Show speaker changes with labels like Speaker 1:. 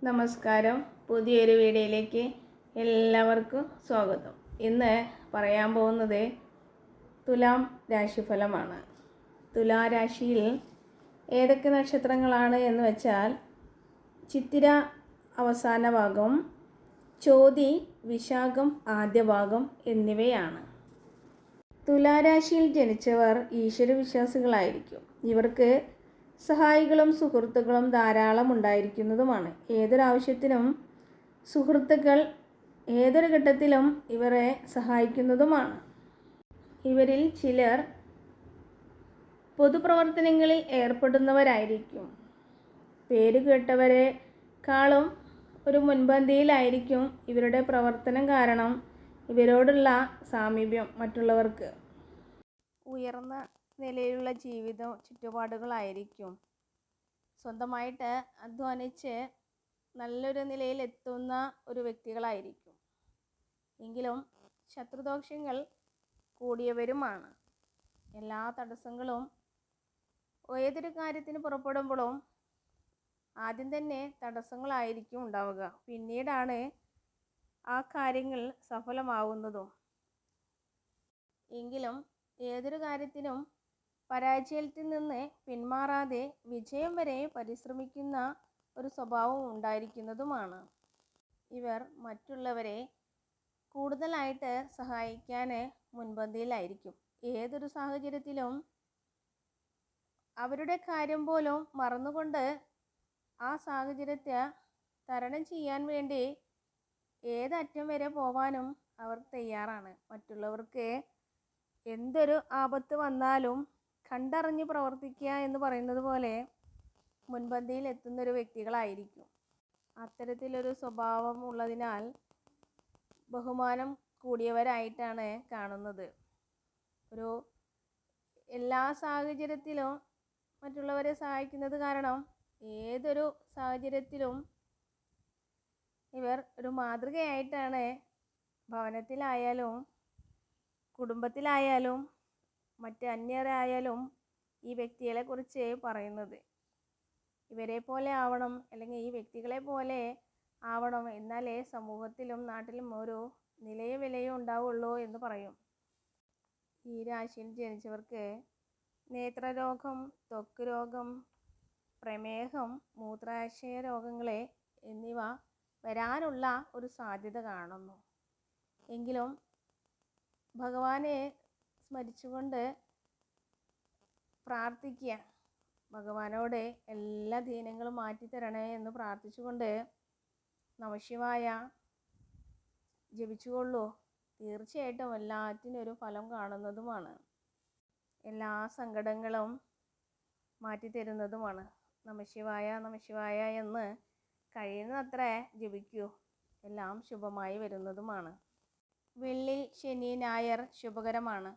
Speaker 1: നമസ്കാരം. പുതിയൊരു വീഡിയോയിലേക്ക് എല്ലാവർക്കും സ്വാഗതം. ഇന്ന് പറയാൻ പോകുന്നത് തുലാം രാശിഫലമാണ്. തുലാരാശിയിൽ ഏതൊക്കെ നക്ഷത്രങ്ങളാണ് എന്ന് വെച്ചാൽ ചിത്തിര അവസാന ഭാഗം, ചോതി വിശാഖം ആദ്യ ഭാഗം എന്നിവയാണ്. തുലാരാശിയിൽ ജനിച്ചവർ ഈശ്വരവിശ്വാസികളായിരിക്കും. ഇവർക്ക് സഹായികളും സുഹൃത്തുക്കളും ധാരാളം ഉണ്ടായിരിക്കുന്നതുമാണ്. ഏതൊരാവശ്യത്തിനും സുഹൃത്തുക്കൾ ഏതൊരു ഘട്ടത്തിലും ഇവരെ സഹായിക്കുന്നതുമാണ്. ഇവരിൽ ചിലർ പൊതുപ്രവർത്തനങ്ങളിൽ ഏർപ്പെടുന്നവരായിരിക്കും. പേരുകേട്ടവരെക്കാളും ഒരു മുൻപന്തിയിലായിരിക്കും ഇവരുടെ പ്രവർത്തനം. കാരണം ഇവരോടുള്ള സാമീപ്യം മറ്റുള്ളവർക്ക് ഉയർന്ന നിലയിലുള്ള ജീവിത ചുറ്റുപാടുകളായിരിക്കും. സ്വന്തമായിട്ട് അധ്വാനിച്ച് നല്ലൊരു നിലയിലെത്തുന്ന ഒരു വ്യക്തികളായിരിക്കും. എങ്കിലും ശത്രുദോഷങ്ങൾ കൂടിയവരുമാണ്. എല്ലാ തടസ്സങ്ങളും ഏതൊരു കാര്യത്തിന് പുറപ്പെടുമ്പോഴും ആദ്യം തന്നെ തടസ്സങ്ങളായിരിക്കും ഉണ്ടാവുക. പിന്നീടാണ് ആ കാര്യങ്ങൾ സഫലമാവുന്നതും. എങ്കിലും ഏതൊരു കാര്യത്തിനും പരാജയത്തിൽ നിന്ന് പിന്മാറാതെ വിജയം വരെ പരിശ്രമിക്കുന്ന ഒരു സ്വഭാവം ഉണ്ടായിരിക്കുന്നതുമാണ്. ഇവർ മറ്റുള്ളവരെ കൂടുതലായിട്ട് സഹായിക്കാൻ മുൻപന്തിയിലായിരിക്കും. ഏതൊരു സാഹചര്യത്തിലും അവരുടെ കാര്യം പോലും മറന്നുകൊണ്ട് ആ സാഹചര്യത്തെ തരണം ചെയ്യാൻ വേണ്ടി ഏതറ്റം വരെ പോവാനും അവർ തയ്യാറാണ്. മറ്റുള്ളവർക്ക് എന്തൊരു ആപത്ത് വന്നാലും കണ്ടറിഞ്ഞ് പ്രവർത്തിക്കുക എന്ന് പറയുന്നത് പോലെ മുൻപന്തിയിൽ എത്തുന്നൊരു വ്യക്തികളായിരിക്കും. അത്തരത്തിലൊരു സ്വഭാവം ഉള്ളതിനാൽ ബഹുമാനം കൂടിയവരായിട്ടാണ് കാണുന്നത്. എല്ലാ സാഹചര്യത്തിലും മറ്റുള്ളവരെ സഹായിക്കുന്നത് കാരണം ഏതൊരു സാഹചര്യത്തിലും ഇവർ ഒരു മാതൃകയായിട്ടാണ് ഭവനത്തിലായാലും കുടുംബത്തിലായാലും മറ്റ് അന്യരായാലും ഈ വ്യക്തികളെ കുറിച്ച് പറയുന്നത്. ഇവരെ പോലെ ആവണം, അല്ലെങ്കിൽ ഈ വ്യക്തികളെ പോലെ ആവണം, എന്നാലേ സമൂഹത്തിലും നാട്ടിലും ഒരു നിലയും വിലയും ഉണ്ടാവുള്ളൂ എന്ന് പറയും. ഈ രാശിയിൽ ജനിച്ചവർക്ക് നേത്രരോഗം, ത്വക്ക് രോഗം, പ്രമേഹം, മൂത്രാശയ രോഗങ്ങളെ എന്നിവ വരാനുള്ള ഒരു സാധ്യത കാണുന്നു. എങ്കിലും ഭഗവാനെ സ്മരിച്ചുകൊണ്ട് പ്രാർത്ഥിക്കുക. ഭഗവാനോട് എല്ലാ ദീനങ്ങളും മാറ്റിത്തരണേ എന്ന് പ്രാർത്ഥിച്ചുകൊണ്ട് നമഃശിവായ ജപിച്ചുകൊള്ളൂ. തീർച്ചയായിട്ടും എല്ലാറ്റിനും ഒരു ഫലം കാണുന്നതുമാണ്. എല്ലാ സങ്കടങ്ങളും മാറ്റിത്തരുന്നതുമാണ്. നമഃശിവായ നമഃശിവായ എന്ന് കഴിയുന്നത്ര ജപിക്കൂ. എല്ലാം ശുഭമായി വരുന്നതുമാണ്. വെള്ളി, ശനി, ഞായർ ശുഭകരമാണ്.